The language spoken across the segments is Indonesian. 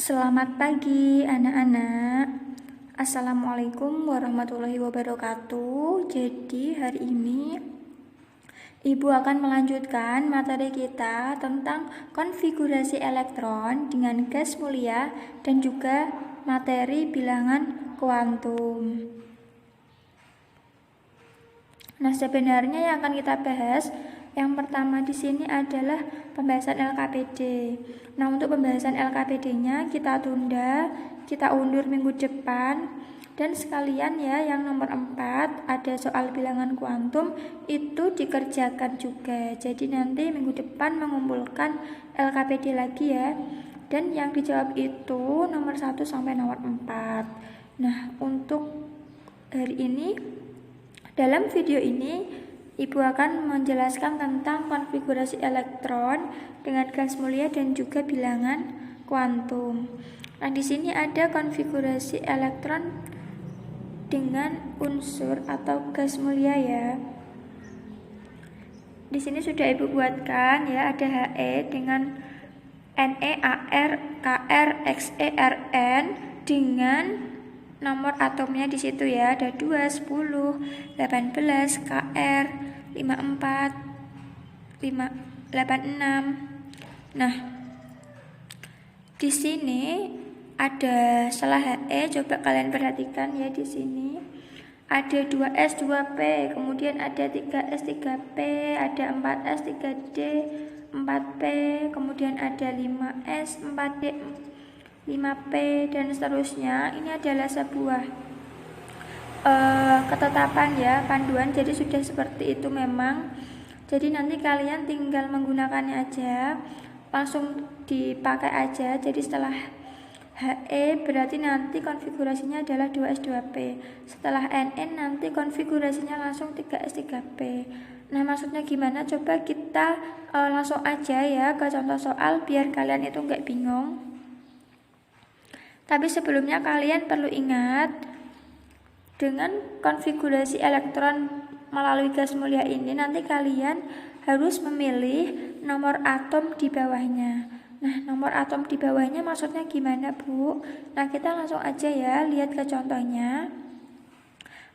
Selamat pagi anak-anak. Assalamualaikum warahmatullahi wabarakatuh. Jadi hari ini Ibu akan melanjutkan materi kita tentang konfigurasi elektron dengan gas mulia dan juga materi bilangan kuantum. Nah, sebenarnya yang akan kita bahas yang pertama di sini adalah pembahasan LKPD. Nah, untuk pembahasan LKPD-nya kita tunda, kita undur minggu depan. Dan sekalian ya, yang nomor 4 ada soal bilangan kuantum itu dikerjakan juga. Jadi nanti minggu depan mengumpulkan LKPD lagi ya. Dan yang dijawab itu nomor 1 sampai nomor 4. Nah, untuk hari ini dalam video ini Ibu akan menjelaskan tentang konfigurasi elektron dengan gas mulia dan juga bilangan kuantum. Nah, di sini ada konfigurasi elektron dengan unsur atau gas mulia ya. Di sini sudah Ibu buatkan ya, ada He dengan NeAr Kr Xern dengan nomor atomnya di situ ya, ada 2, 10, 18, Kr, 54, 86. Nah, di sini ada setelah He, coba kalian perhatikan ya, di sini ada 2S, 2P, kemudian ada 3S, 3P, ada 4S, 3D, 4P, kemudian ada 5S, 4D, 5P, dan seterusnya. Ini adalah sebuah ketetapan ya, panduan, jadi sudah seperti itu memang. Jadi nanti kalian tinggal menggunakannya aja, langsung dipakai aja. Jadi setelah He berarti nanti konfigurasinya adalah 2S 2P. Setelah NN nanti konfigurasinya langsung 3S 3P. Nah, maksudnya gimana? Coba kita langsung aja ya ke contoh soal biar kalian itu nggak bingung. Tapi sebelumnya kalian perlu ingat, dengan konfigurasi elektron melalui gas mulia ini nanti kalian harus memilih nomor atom di bawahnya. Nah, nomor atom di bawahnya maksudnya gimana, Bu? Nah, kita langsung aja ya lihat ke contohnya.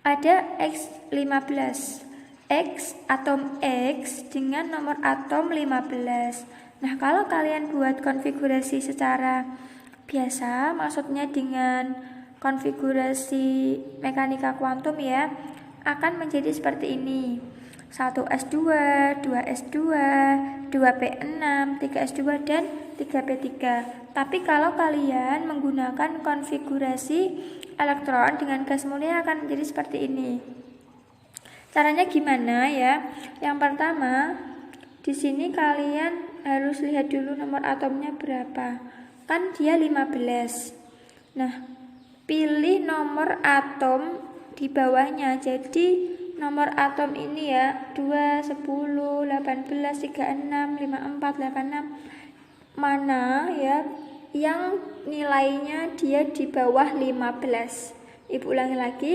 Ada X15. X, atom X dengan nomor atom 15. Nah, kalau kalian buat konfigurasi secara biasa, maksudnya dengan konfigurasi mekanika kuantum ya, akan menjadi seperti ini. 1S2, 2S2, 2P6, 3S2, dan 3P3. Tapi kalau kalian menggunakan konfigurasi elektron dengan gas mulia akan menjadi seperti ini. Caranya gimana ya? Yang pertama, di sini kalian harus lihat dulu nomor atomnya berapa. Kan dia 15. Nah, pilih nomor atom di bawahnya. Jadi nomor atom ini ya, 2, 10, 18, 36, 54, 86. Mana ya yang nilainya dia di bawah 15. Ibu ulangi lagi.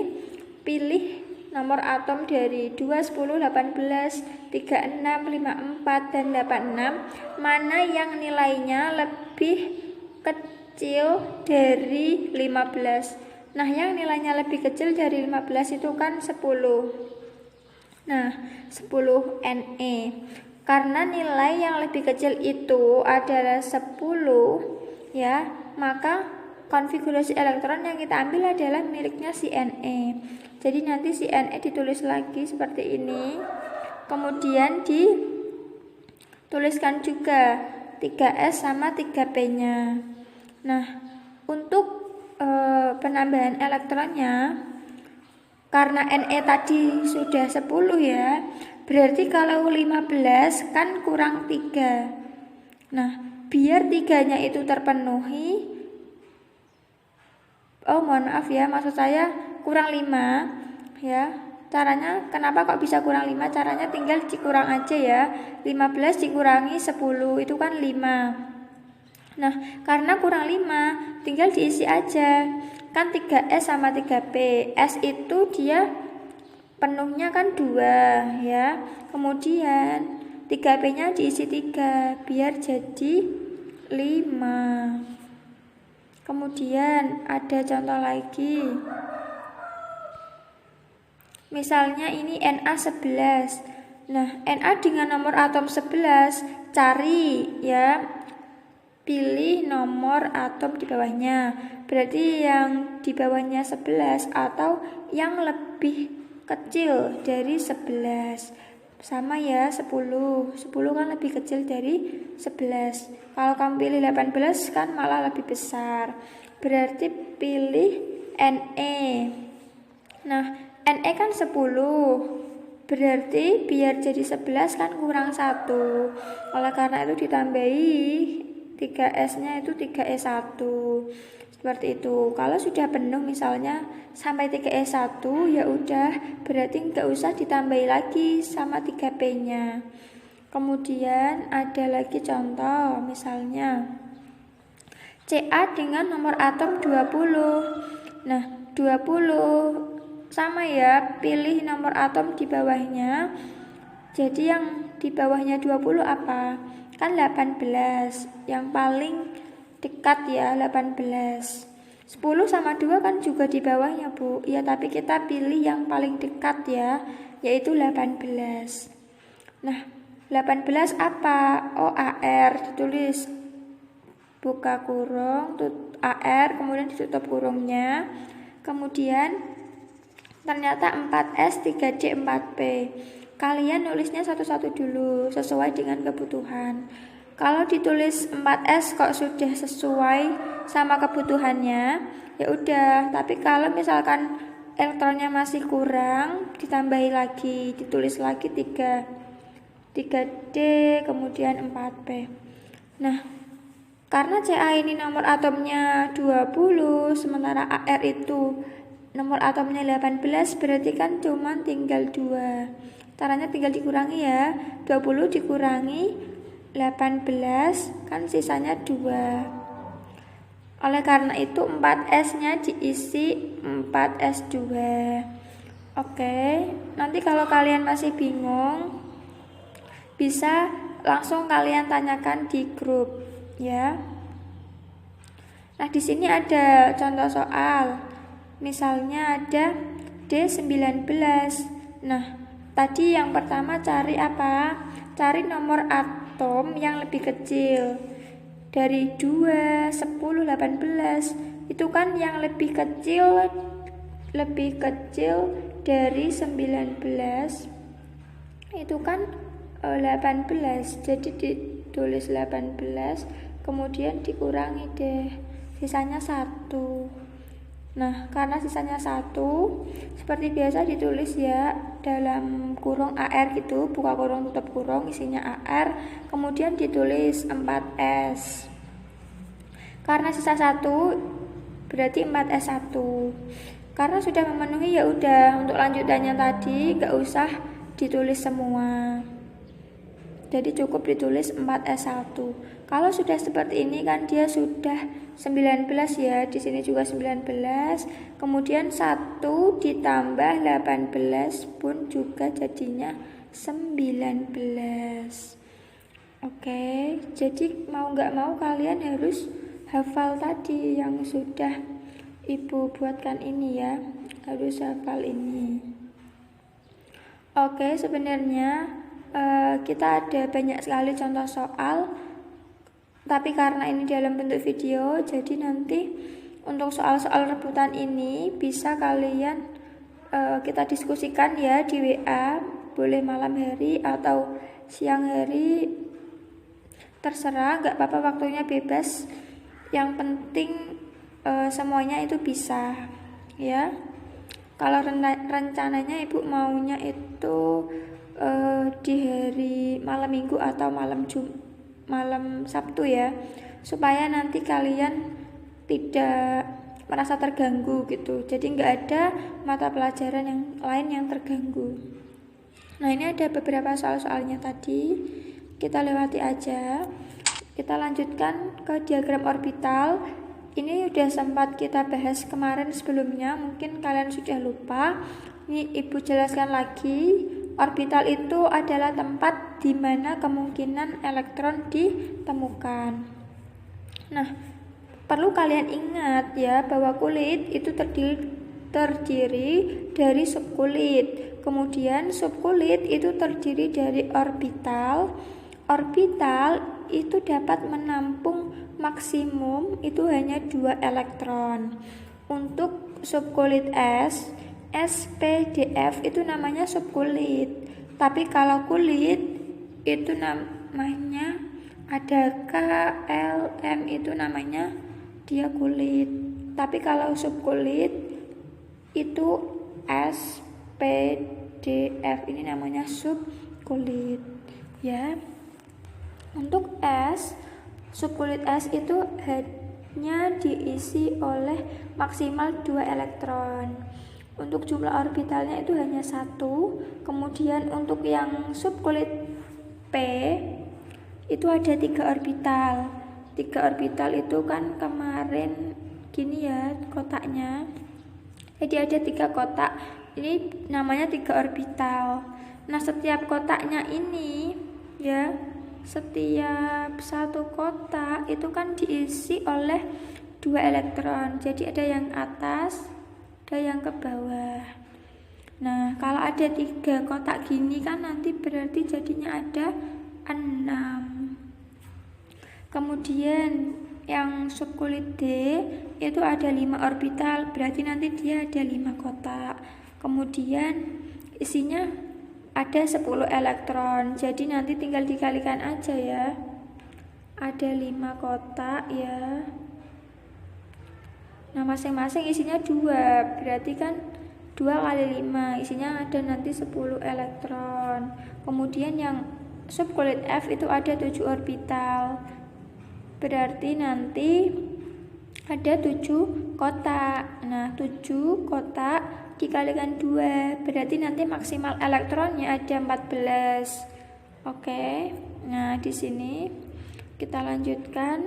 Pilih nomor atom dari 2, 10, 18, 36, 54, dan 86. Mana yang nilainya lebih kecil dari 15. Nah, yang nilainya lebih kecil dari 15 itu kan 10. Nah, 10 Ne. Karena nilai yang lebih kecil itu adalah 10 ya, maka konfigurasi elektron yang kita ambil adalah miliknya si Ne. Jadi nanti si Ne ditulis lagi seperti ini. Kemudian dituliskan juga 3S sama 3P-nya. Nah, untuk penambahan elektronnya, karena Ne tadi sudah 10 ya, berarti kalau 15 kan kurang 3. Nah, biar 3-nya itu terpenuhi, mohon maaf ya, maksud saya kurang 5 ya. Caranya kenapa kok bisa kurang 5? Caranya tinggal dikurang aja ya. 15 dikurangi 10 itu kan 5. Nah, karena kurang 5, tinggal diisi aja. Kan 3S sama 3P. S itu dia penuhnya kan 2 ya. Kemudian 3P-nya diisi 3 biar jadi 5. Kemudian ada contoh lagi. Misalnya ini Na11. Nah, Na dengan nomor atom 11, cari ya. Pilih nomor atom di bawahnya. Berarti yang di bawahnya 11 atau yang lebih kecil dari 11. Sama ya, 10. 10 kan lebih kecil dari 11. Kalau kamu pilih 18 kan malah lebih besar. Berarti pilih Ne. Nah, Ne kan 10. Berarti biar jadi 11 kan kurang 1. Oleh karena itu ditambahi 3S-nya itu 3S1. Seperti itu. Kalau sudah penuh misalnya sampai 3S1 ya udah, berarti nggak usah ditambahi lagi sama 3P-nya. Kemudian ada lagi contoh, misalnya Ca dengan nomor atom 20. Nah, 20 sama ya, pilih nomor atom di bawahnya. Jadi yang di bawahnya 20 apa? Kan 18. Yang paling dekat ya 18. 10 sama 2 kan juga di bawahnya, Bu. Ya, tapi kita pilih yang paling dekat ya, yaitu 18. Nah, 18 apa? Oh, AR. Ditulis buka kurung, AR, kemudian ditutup kurungnya. Kemudian ternyata 4S, 3D, 4P. Kalian nulisnya satu-satu dulu sesuai dengan kebutuhan. Kalau ditulis 4S kok sudah sesuai sama kebutuhannya, ya udah. Tapi kalau misalkan elektronnya masih kurang, ditambahi lagi, ditulis lagi 3D, kemudian 4P. Nah, karena Ca ini nomor atomnya 20, sementara AR itu nomor atomnya 18, berarti kan cuma tinggal 2. Caranya tinggal dikurangi ya. 20 dikurangi 18 kan sisanya 2. Oleh karena itu 4S-nya diisi 4S2. Oke, nanti kalau kalian masih bingung bisa langsung kalian tanyakan di grup ya. Nah, di sini ada contoh soal. Misalnya ada D19. Nah, tadi yang pertama cari apa? Cari nomor atom yang lebih kecil. Dari 2, 10, 18. Itu kan yang lebih kecil dari 19. Itu kan 18. Jadi ditulis 18, kemudian dikurangi deh. Sisanya 1. Nah, karena sisanya 1, seperti biasa ditulis ya dalam kurung AR gitu, buka kurung tutup kurung, isinya AR, kemudian ditulis 4S. Karena sisa 1 berarti 4S1. Karena sudah memenuhi ya udah, untuk lanjutannya tadi gak usah ditulis semua. Jadi cukup ditulis 4S1. Kalau sudah seperti ini kan dia sudah 19 ya, di sini juga 19. Kemudian 1 ditambah 18 pun juga jadinya 19. Oke, jadi mau nggak mau kalian harus hafal tadi yang sudah Ibu buatkan ini ya, harus hafal ini. Oke, sebenarnya kita ada banyak sekali contoh soal, tapi karena ini dalam bentuk video, jadi nanti untuk soal-soal rebutan ini bisa kalian kita diskusikan ya di WA, boleh malam hari atau siang hari, terserah, gak apa-apa, waktunya bebas. Yang penting semuanya itu bisa ya. Kalau rencananya Ibu maunya itu di hari malam Minggu atau malam Sabtu ya, supaya nanti kalian tidak merasa terganggu gitu. Jadi nggak ada mata pelajaran yang lain yang terganggu. Nah, ini ada beberapa soal-soalnya tadi, kita lewati aja. Kita lanjutkan ke diagram orbital. Ini udah sempat kita bahas kemarin sebelumnya, mungkin kalian sudah lupa. Ini Ibu jelaskan lagi. Orbital itu adalah tempat di mana kemungkinan elektron ditemukan. Nah, Perlu kalian ingat ya bahwa kulit itu terdiri dari subkulit. Kemudian subkulit itu terdiri dari orbital. Orbital itu dapat menampung maksimum itu hanya 2 elektron. Untuk subkulit S, P, D, F itu namanya subkulit. Tapi kalau kulit itu namanya ada K, L, M itu namanya dia kulit. Tapi kalau subkulit itu S, P, D, F ini namanya subkulit ya. Untuk S, subkulit S itu hanya diisi oleh maksimal 2 elektron. Untuk jumlah orbitalnya itu hanya 1. Kemudian untuk yang subkulit P itu ada 3 orbital. 3 orbital itu kan kemarin gini ya kotaknya. Jadi ada 3 kotak. Ini namanya 3 orbital. Nah, setiap kotaknya ini ya, setiap satu kotak itu kan diisi oleh 2 elektron. Jadi ada yang atas, ada yang ke bawah. Nah, kalau ada 3 kotak gini kan nanti berarti jadinya ada 6. Kemudian yang subkulit D itu ada 5 orbital, berarti nanti dia ada 5 kotak. Kemudian isinya ada 10 elektron, jadi nanti tinggal dikalikan aja ya. Ada 5 kotak ya. Nah, masing-masing isinya 2, berarti kan 2 kali 5 isinya ada nanti 10 elektron. Kemudian yang subkulit F itu ada 7 orbital, berarti nanti ada 7 kotak. Nah, 7 kotak dikalikan 2 berarti nanti maksimal elektronnya ada 14. Oke. Nah, di sini kita lanjutkan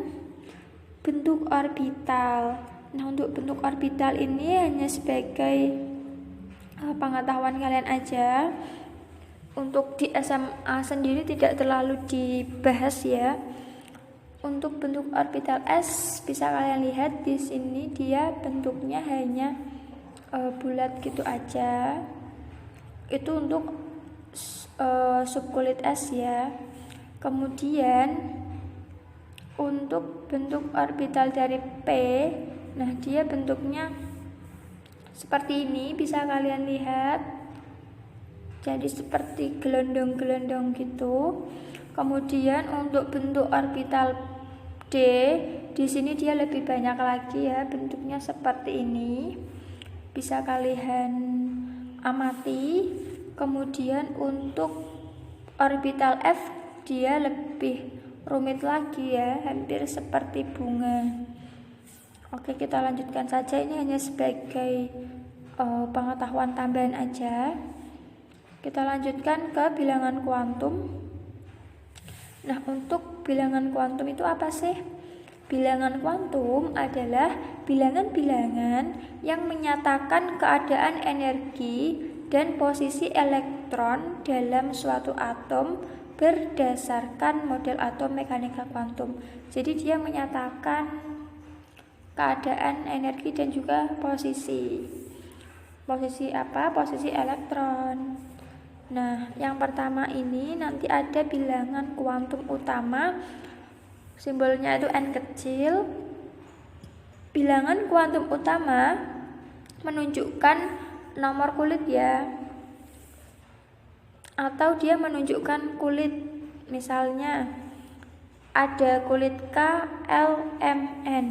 bentuk orbital. Nah, untuk bentuk orbital ini hanya sebagai pengetahuan kalian aja. Untuk di SMA sendiri tidak terlalu dibahas ya. Untuk bentuk orbital S bisa kalian lihat di sini dia bentuknya hanya bulat gitu aja. Itu untuk subkulit S ya. Kemudian untuk bentuk orbital dari P, nah dia bentuknya seperti ini, bisa kalian lihat. Jadi seperti gelondong-gelondong gitu. Kemudian untuk bentuk orbital D, di sini dia lebih banyak lagi ya, bentuknya seperti ini. Bisa kalian amati. Kemudian untuk orbital F dia lebih rumit lagi ya, hampir seperti bunga. Oke, kita lanjutkan saja, ini hanya sebagai pengetahuan tambahan aja. Kita lanjutkan ke bilangan kuantum. Nah, untuk bilangan kuantum itu apa sih? Bilangan kuantum adalah bilangan-bilangan yang menyatakan keadaan energi dan posisi elektron dalam suatu atom berdasarkan model atom mekanika kuantum. Jadi dia menyatakan keadaan energi dan juga posisi. Posisi apa? Posisi elektron. Nah, yang pertama ini nanti ada bilangan kuantum utama, simbolnya itu N kecil. Bilangan kuantum utama menunjukkan nomor kulit ya, atau dia menunjukkan kulit. Misalnya ada kulit K, L, M, N.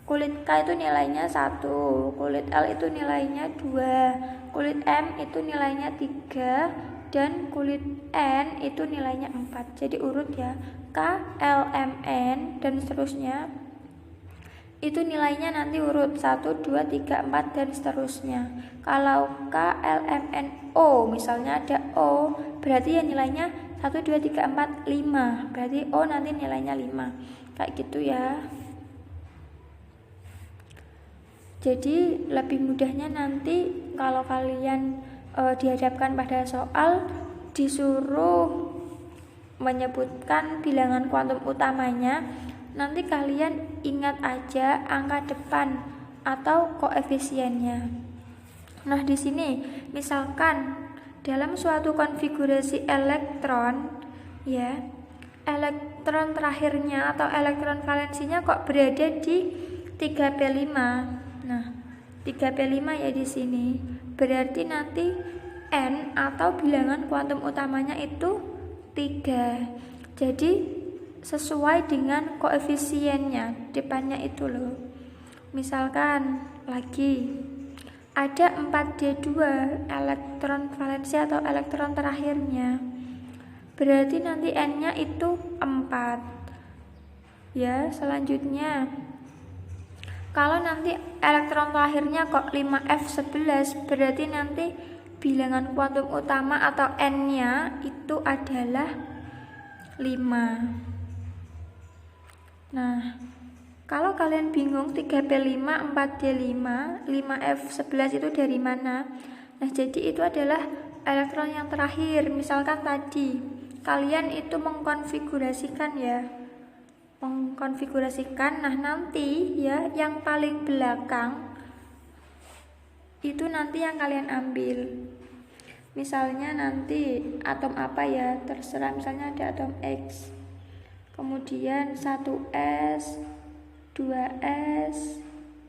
Kulit K itu nilainya 1, kulit L itu nilainya 2, kulit M itu nilainya 3, dan kulit N itu nilainya 4. Jadi urut ya, K, L, M, N dan seterusnya. Itu nilainya nanti urut 1, 2, 3, 4 dan seterusnya. Kalau K, L, M, N, O, misalnya ada O, berarti ya nilainya 1, 2, 3, 4, 5. Berarti O nanti nilainya 5. Kayak gitu ya. Jadi lebih mudahnya nanti kalau kalian dihadapkan pada soal disuruh menyebutkan bilangan kuantum utamanya, nanti kalian ingat aja angka depan atau koefisiennya. Nah, di sini misalkan dalam suatu konfigurasi elektron, ya, elektron terakhirnya atau elektron valensinya kok berada di 3p5. Nah, 3p5 ya di sini. Berarti nanti N atau bilangan kuantum utamanya itu 3. Jadi sesuai dengan koefisiennya depannya itu loh. Misalkan lagi ada 4d2 elektron valensi atau elektron terakhirnya. Berarti nanti N-nya itu 4. Ya, selanjutnya kalau nanti elektron terakhirnya kok 5f11, berarti nanti bilangan kuantum utama atau N-nya itu adalah 5. Nah, kalau kalian bingung 3p5, 4d5, 5f11 itu dari mana? Nah, jadi itu adalah elektron yang terakhir. Misalkan tadi kalian itu mengkonfigurasikan ya. Nah nanti ya yang paling belakang itu nanti yang kalian ambil. Misalnya nanti atom apa ya, terserah, misalnya ada atom X, kemudian 1s, 2s,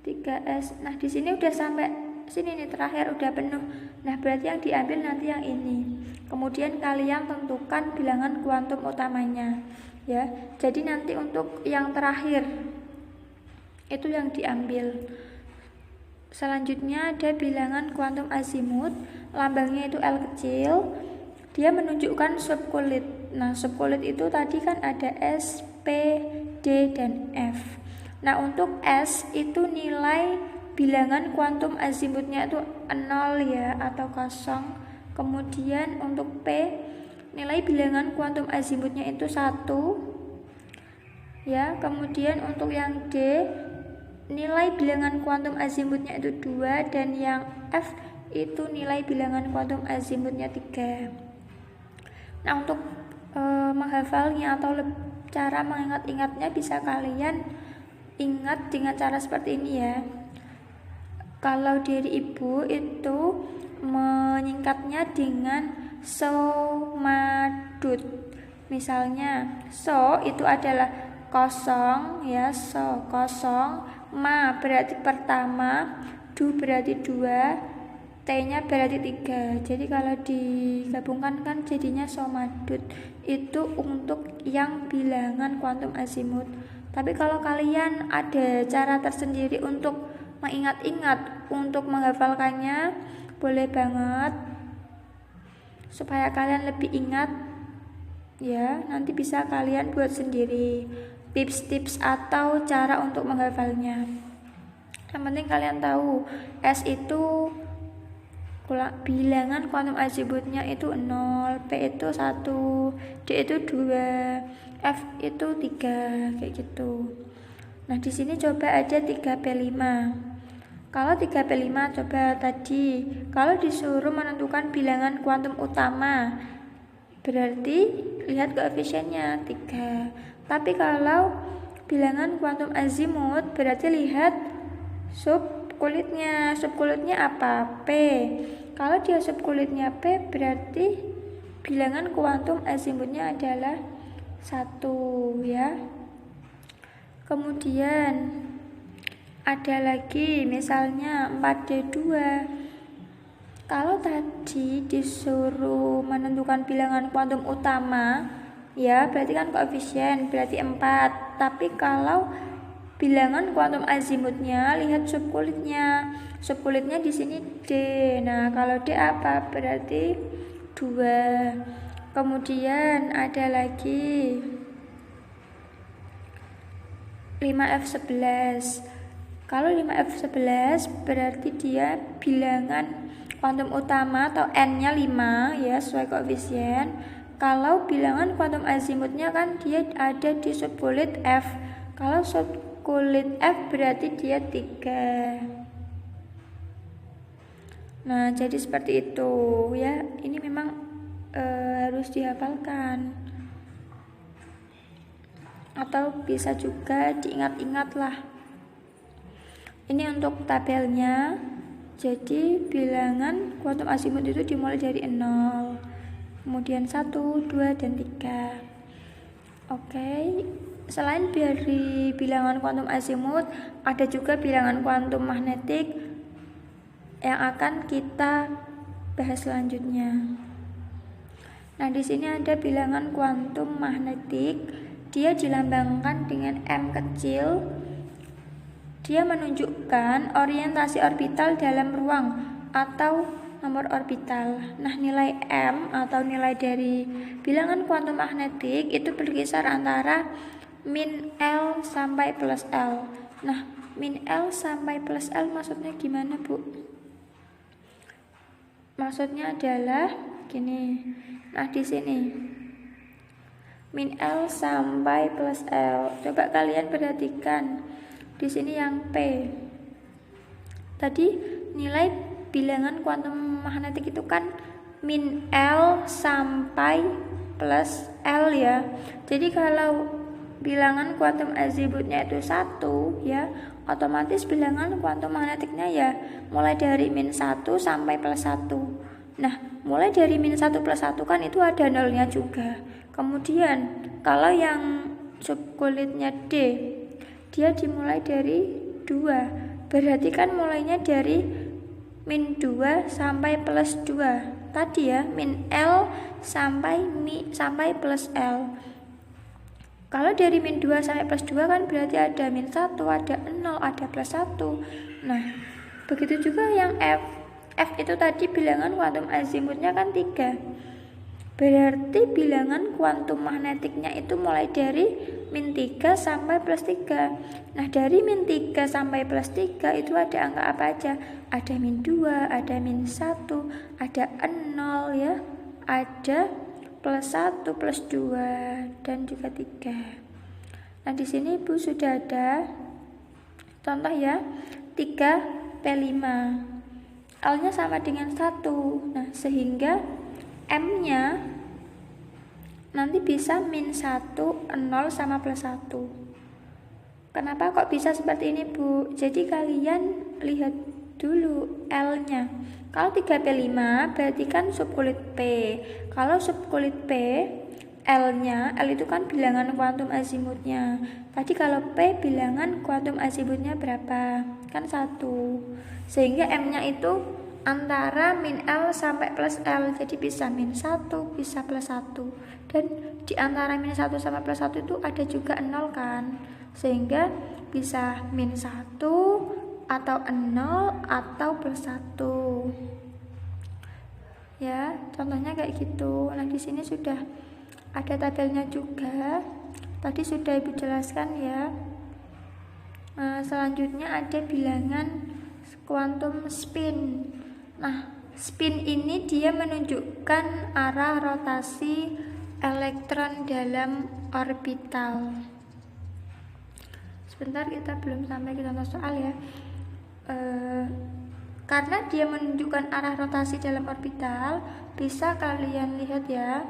3s. Nah di sini udah sampai sini nih, terakhir udah penuh. Nah berarti yang diambil nanti yang ini. Kemudian kalian tentukan bilangan kuantum utamanya ya. Jadi nanti untuk yang terakhir itu yang diambil. Selanjutnya ada bilangan kuantum azimut, lambangnya itu L kecil. Dia menunjukkan subkulit. Nah subkulit itu tadi kan ada S, P, D, dan F. Nah untuk S itu nilai bilangan kuantum azimutnya itu 0 ya, atau 0. Kemudian untuk P nilai bilangan kuantum azimutnya itu 1 ya. Kemudian untuk yang D nilai bilangan kuantum azimutnya itu 2, dan yang F itu nilai bilangan kuantum azimutnya 3. Nah untuk menghafalnya atau cara mengingat-ingatnya bisa kalian ingat dengan cara seperti ini ya. Kalau dari ibu itu menyingkatnya dengan somadut. Misalnya so itu adalah kosong ya, so kosong, ma berarti pertama, du berarti 2, t-nya berarti 3. Jadi kalau digabungkan kan jadinya somadut. Itu untuk yang bilangan kuantum azimut. Tapi kalau kalian ada cara tersendiri untuk mengingat-ingat, untuk menghafalkannya, boleh banget supaya kalian lebih ingat ya. Nanti bisa kalian buat sendiri tips-tips atau cara untuk menghafalnya. Yang penting kalian tahu S itu bilangan kuantum azimutnya itu 0, P itu 1, D itu 2, F itu 3, kayak gitu. Nah di sini coba ada 3p5. Kalau 3p5 coba tadi kalau disuruh menentukan bilangan kuantum utama, berarti lihat koefisiennya 3. Tapi kalau bilangan kuantum azimut berarti lihat subkulitnya. Subkulitnya apa? P. Kalau dia subkulitnya P berarti bilangan kuantum azimutnya adalah 1 ya. Kemudian ada lagi misalnya 4D2. Kalau tadi disuruh menentukan bilangan kuantum utama ya, berarti kan koefisien berarti 4. Tapi kalau bilangan kuantum azimutnya lihat subkulitnya. Subkulitnya di sini D. Nah, kalau D apa? Berarti 2. Kemudian ada lagi 5F11. Kalau 5F11 berarti dia bilangan kuantum utama atau N-nya 5 ya, sesuai koefisien. Kalau bilangan kuantum azimutnya kan dia ada di subkulit F. Kalau subkulit F berarti dia 3. Nah, jadi seperti itu ya. Ini memang harus dihafalkan. atau bisa juga diingat-ingat lah. Ini untuk tabelnya. Jadi bilangan kuantum azimut itu dimulai dari 0, kemudian 1, 2, dan 3. Oke, selain dari bilangan kuantum azimut, ada juga bilangan kuantum magnetik yang akan kita bahas selanjutnya. Nah, di sini ada bilangan kuantum magnetik. Dia dilambangkan dengan M kecil. Dia menunjukkan orientasi orbital dalam ruang atau nomor orbital. Nah, nilai M atau nilai dari bilangan kuantum magnetik itu berkisar antara min L sampai plus L. Nah, min L sampai plus L maksudnya gimana, Bu? Maksudnya adalah gini. Nah, di sini min L sampai plus L. Coba kalian perhatikan. Di sini yang P. Tadi nilai bilangan kuantum magnetik itu kan min L sampai plus L ya. Jadi kalau bilangan kuantum azimutnya itu 1 ya, otomatis bilangan kuantum magnetiknya ya mulai dari min 1 sampai plus 1. Nah, mulai dari min 1 plus 1 kan itu ada nolnya juga. Kemudian kalau yang subkulitnya D, dia dimulai dari 2. Berarti kan mulainya dari min 2 sampai plus 2. Tadi ya, min L sampai plus L. Kalau dari min 2 sampai plus 2 kan berarti ada min 1, ada 0, ada plus 1. Nah, begitu juga yang F. F itu tadi bilangan kuantum azimutnya kan 3. Berarti bilangan kuantum magnetiknya itu mulai dari min 3 sampai plus 3. Nah, dari min 3 sampai plus 3 itu ada angka apa aja? Ada min 2, ada min 1, ada 0 ya, ada plus 1, plus 2, dan juga 3. Nah, di sini Ibu sudah ada contoh ya, 3P5. L-nya sama dengan 1. Nah, sehingga M-nya nanti bisa min 1, 0, sama plus 1. Kenapa kok bisa seperti ini, Bu? Jadi kalian lihat dulu L-nya. Kalau 3P5 berarti kan subkulit P. Kalau subkulit P, L-nya, L itu kan bilangan kuantum azimutnya. Tadi kalau P bilangan kuantum azimutnya berapa? Kan 1. Sehingga M-nya itu antara min L sampai plus L, jadi bisa min 1, bisa plus 1, dan di antara min 1 sama plus 1 itu ada juga 0 kan, sehingga bisa min 1 atau 0 atau plus 1 ya, contohnya kayak gitu. Nah, di sini sudah ada tabelnya juga, tadi sudah Ibu jelaskan ya. Selanjutnya ada bilangan kuantum spin. Nah, spin ini dia menunjukkan arah rotasi elektron dalam orbital. Sebentar, kita belum sampai ke contoh soal ya. Karena dia menunjukkan arah rotasi dalam orbital, bisa kalian lihat ya.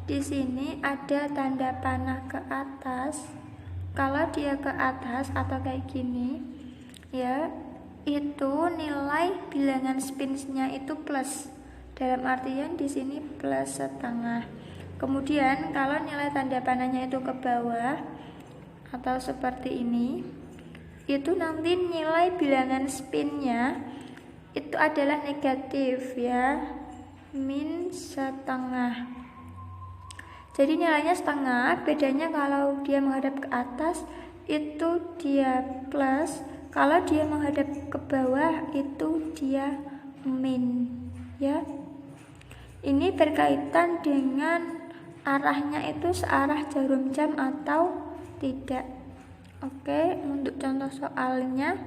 Di sini ada tanda panah ke atas. Kalau dia ke atas atau kayak gini, ya, itu nilai bilangan spin-nya itu plus, dalam artian di sini plus setengah. Kemudian kalau nilai tanda panahnya itu ke bawah atau seperti ini, itu nanti nilai bilangan spin-nya itu adalah negatif ya, min setengah. Jadi nilainya setengah, bedanya kalau dia menghadap ke atas itu dia plus, kalau dia menghadap ke bawah itu dia min ya. Ini berkaitan dengan arahnya itu searah jarum jam atau tidak. Oke, untuk contoh soalnya.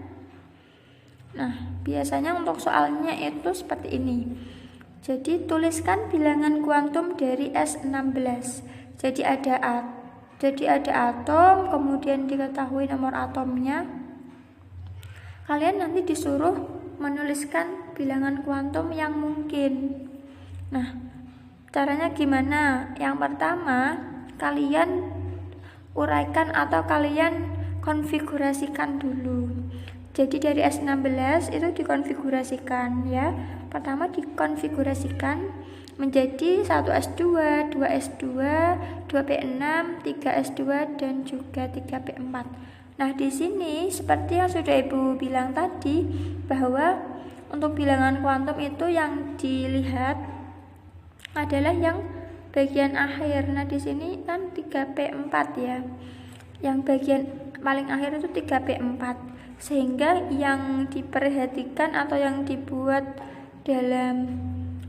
Nah, biasanya untuk soalnya itu seperti ini. Jadi tuliskan bilangan kuantum dari S16. Jadi ada atom, kemudian diketahui nomor atomnya. Kalian nanti disuruh menuliskan bilangan kuantum yang mungkin. Nah, caranya gimana? Yang pertama, kalian uraikan atau kalian konfigurasikan dulu. Jadi dari S16 itu dikonfigurasikan ya. Pertama dikonfigurasikan menjadi 1S2, 2S2, 2P6, 3S2 dan juga 3P4. Nah, di sini seperti yang sudah Ibu bilang tadi bahwa untuk bilangan kuantum itu yang dilihat adalah yang bagian akhir. Nah, di sini kan 3P4 ya. Yang bagian paling akhir itu 3P4. Sehingga yang diperhatikan atau yang dibuat dalam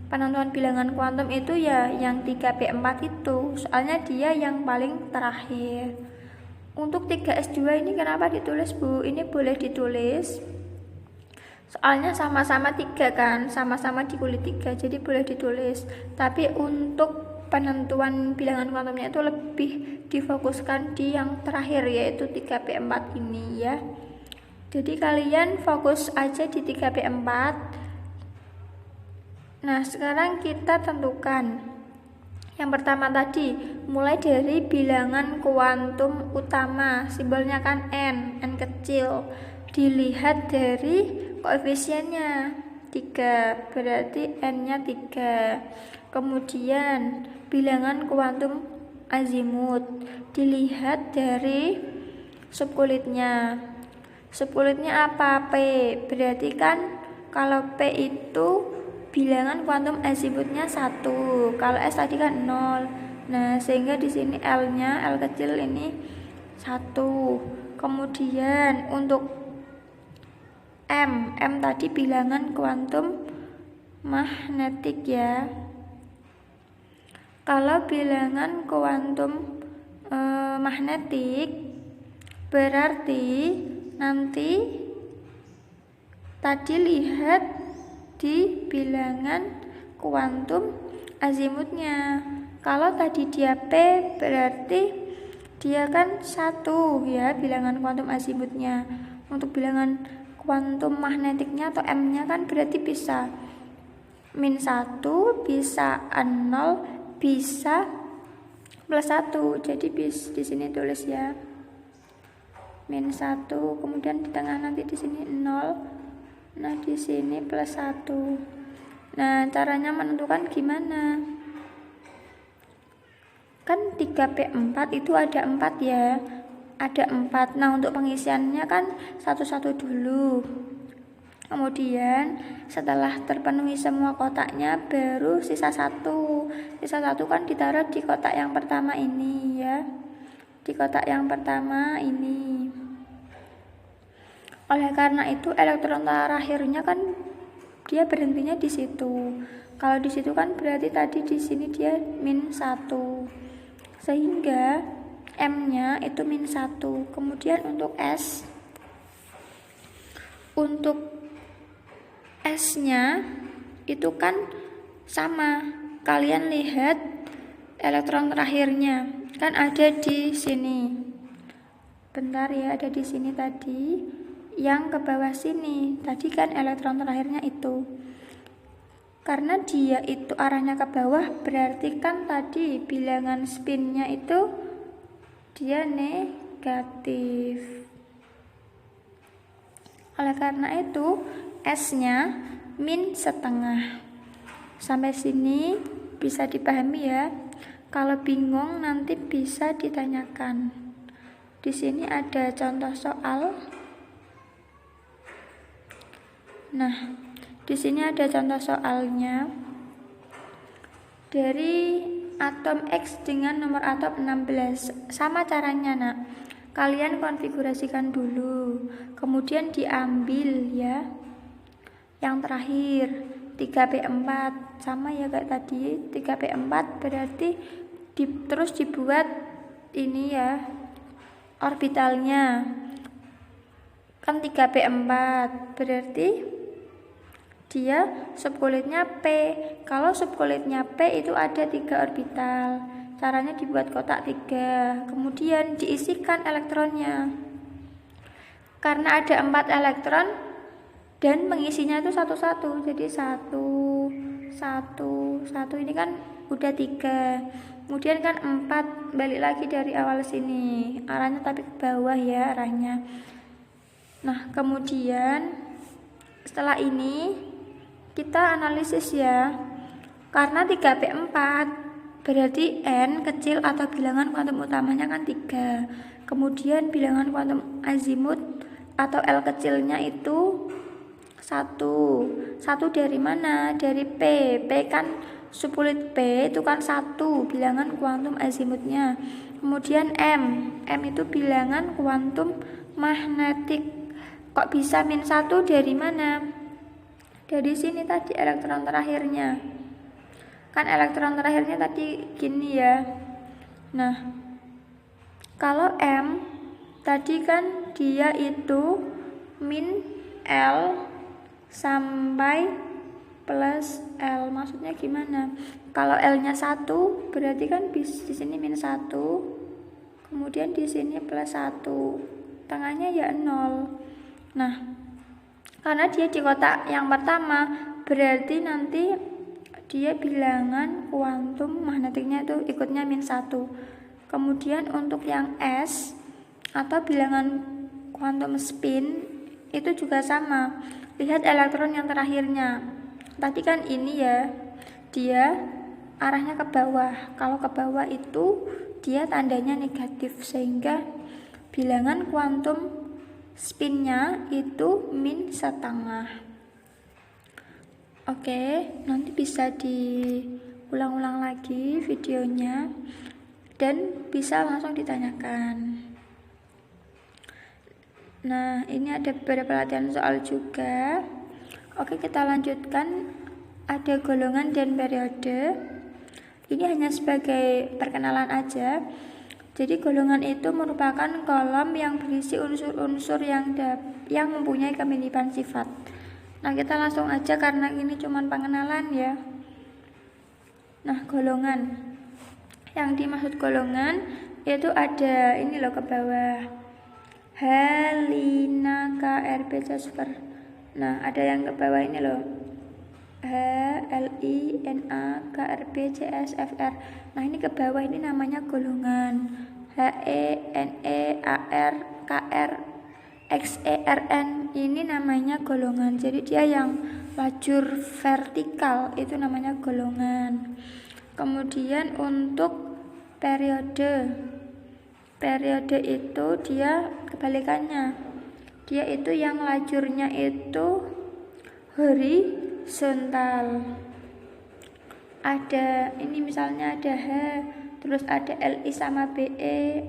penentuan bilangan kuantum itu ya yang 3P4 itu, soalnya dia yang paling terakhir. Untuk 3S2 ini kenapa ditulis Bu? Ini boleh ditulis soalnya sama-sama 3 kan, sama-sama di kulit 3, jadi boleh ditulis. Tapi untuk penentuan bilangan kuantumnya itu lebih difokuskan di yang terakhir, yaitu 3P4 ini ya. Jadi kalian fokus aja di 3P4. Nah, sekarang kita tentukan. Yang pertama tadi, mulai dari bilangan kuantum utama, simbolnya kan N kecil. Dilihat dari koefisiennya 3, berarti N-nya 3. Kemudian bilangan kuantum azimut, dilihat dari subkulitnya. Subkulitnya apa? P. Berarti kan kalau P itu bilangan kuantum azimutnya 1. Kalau S tadi kan 0. Nah, sehingga di sini L-nya, L kecil ini 1. Kemudian untuk M tadi bilangan kuantum magnetik ya. Kalau bilangan kuantum magnetik berarti nanti tadi lihat di bilangan kuantum azimutnya. Kalau tadi dia P berarti dia kan 1 ya bilangan kuantum azimutnya. Untuk bilangan kuantum magnetiknya atau M-nya kan berarti bisa -1, bisa 0, bisa +1. Jadi di sini tulis ya -1, kemudian di tengah nanti di sini 0. Nah, di sini +1. Nah, caranya menentukan gimana? Kan 3P4 itu ada 4 ya. Ada 4. Nah, untuk pengisiannya kan satu-satu dulu. Kemudian setelah terpenuhi semua kotaknya baru sisa 1. Sisa 1 kan ditaruh di kotak yang pertama ini ya. Di kotak yang pertama ini. Oleh karena itu elektron terakhirnya kan dia berhentinya di situ. Kalau di situ kan berarti tadi di sini dia -1. Sehingga M-nya itu -1. Kemudian untuk S-nya itu kan sama. Kalian lihat elektron terakhirnya kan ada di sini. Bentar ya, ada di sini tadi. Yang ke bawah sini tadi kan elektron terakhirnya itu. Karena dia itu arahnya ke bawah, berarti kan tadi bilangan spinnya itu dia negatif. Oleh karena itu S-nya -1/2. Sampai sini bisa dipahami ya. Kalau bingung nanti bisa ditanyakan. Di sini ada contoh soal. Nah, di sini ada contoh soalnya. Dari atom X dengan nomor atom 16. Sama caranya, Nak. Kalian konfigurasikan dulu. Kemudian diambil ya. Yang terakhir 3P4 sama ya kayak tadi. 3P4 berarti terus dibuat ini ya orbitalnya. Kan 3P4 berarti dia subkulitnya P. Kalau subkulitnya P itu ada 3 orbital. Caranya dibuat kotak 3. Kemudian diisikan elektronnya. Karena ada 4 elektron dan mengisinya itu satu-satu. Jadi 1 1 1 ini kan udah 3. Kemudian kan 4, balik lagi dari awal sini, arahnya tapi ke bawah ya arahnya. Nah kemudian setelah ini kita analisis ya, karena 3P4 berarti N kecil atau bilangan kuantum utamanya kan 3. Kemudian bilangan kuantum azimut atau L kecilnya itu 1. 1 dari mana? Dari P. P kan subunit P itu kan 1 bilangan kuantum azimutnya. Kemudian M. M itu bilangan kuantum magnetik. Kok bisa -1 dari mana? Dari sini tadi elektron terakhirnya. Kan elektron terakhirnya tadi gini ya. Nah, kalau M tadi kan dia itu min L sampai plus L. Maksudnya gimana? Kalau L-nya 1 berarti kan di sini -1. Kemudian di sini plus 1. Tengahnya ya 0. Nah, karena dia di kotak yang pertama berarti nanti dia bilangan kuantum magnetiknya itu ikutnya -1. Kemudian untuk yang S atau bilangan kuantum spin itu juga sama. Lihat elektron yang terakhirnya. Tadi kan ini ya, dia arahnya ke bawah. Kalau ke bawah itu dia tandanya negatif, sehingga bilangan kuantum spinnya itu -1/2. Oke, nanti bisa diulang-ulang lagi videonya dan bisa langsung ditanyakan. Nah, ini ada beberapa latihan soal juga. Oke, kita lanjutkan. Ada golongan dan periode. Ini hanya sebagai perkenalan aja. Jadi golongan itu merupakan kolom yang berisi unsur-unsur yang mempunyai kemiripan sifat. Nah, kita langsung aja karena ini cuma pengenalan ya. Nah, golongan. Yang dimaksud golongan itu ada ini loh ke bawah. Helina KRB Jasper. Nah, ada yang ke bawah ini loh. HLINA KRB CSFR. Nah, ini ke bawah ini namanya golongan. HENE AR KR XERN ini namanya golongan. Jadi dia yang lajur vertikal itu namanya golongan. Kemudian untuk periode itu dia kebalikannya. Dia itu yang lajurnya itu horizontal. Ada ini misalnya ada H, terus ada LI sama BE,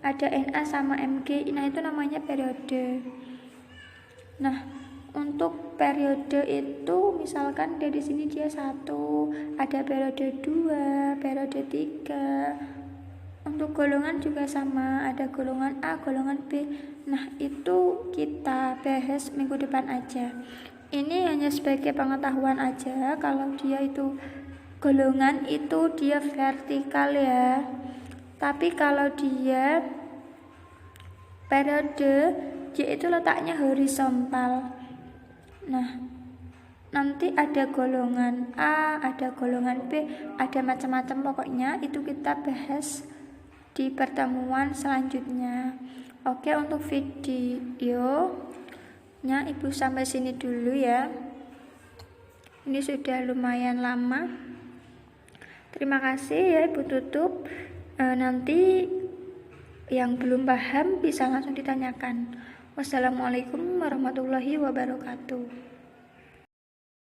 ada NA sama MG. Nah, itu namanya periode. Nah, untuk periode itu misalkan dari sini dia 1, ada periode 2, periode 3. Untuk golongan juga sama, ada golongan A, golongan B. Nah, itu kita bahas minggu depan aja. Ini hanya sebagai pengetahuan aja, kalau dia itu golongan itu dia vertikal ya. Tapi kalau dia periode, dia itu letaknya horizontal. Nah, nanti ada golongan A, ada golongan B, ada macam-macam pokoknya itu kita bahas di pertemuan selanjutnya. Oke, untuk videonya Ibu sampai sini dulu ya. Ini sudah lumayan lama. Terima kasih ya, Ibu tutup. Nanti yang belum paham bisa langsung ditanyakan. Wassalamualaikum warahmatullahi wabarakatuh.